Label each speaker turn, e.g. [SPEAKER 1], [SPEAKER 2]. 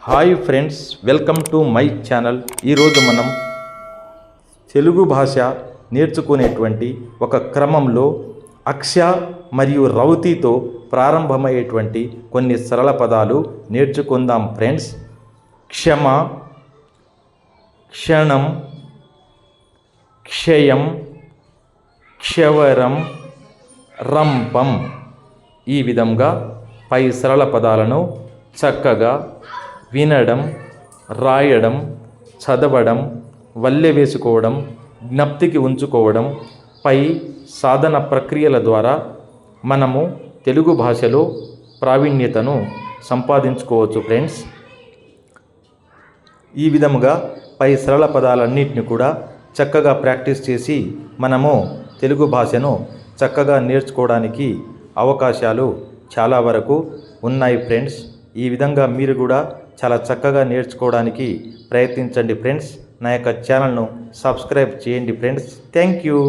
[SPEAKER 1] Hi friends, welcome to my channel. ఈరోజు మనం తెలుగు భాష నేర్చుకునేటువంటి ఒక క్రమంలో అక్ష మరియు రౌతితో ప్రారంభమయ్యేటువంటి కొన్ని సరళ పదాలు నేర్చుకుందాం ఫ్రెండ్స్. క్షమ, క్షణం, క్షయం, క్షవరం, రంపం. ఈ విధంగా పై సరళ పదాలను చక్కగా వినడం, రాయడం, చదవడం, వల్లె వేసుకోవడం, జ్ఞప్తికి ఉంచుకోవడం పై సాధన ప్రక్రియల ద్వారా మనము తెలుగు భాషలో ప్రావీణ్యతను సంపాదించుకోవచ్చు ఫ్రెండ్స్. ఈ విధముగా పై సరళ పదాలన్నింటినీ కూడా చక్కగా ప్రాక్టీస్ చేసి మనము తెలుగు భాషను చక్కగా నేర్చుకోవడానికి అవకాశాలు చాలా వరకు ఉన్నాయి ఫ్రెండ్స్. ఈ విధంగా మీరు కూడా చాలా చక్కగా నేర్చుకోవడానికి ప్రయత్నించండి ఫ్రెండ్స్. నా యొక్క ఛానల్ను సబ్స్క్రైబ్ చేయండి ఫ్రెండ్స్. Thank you.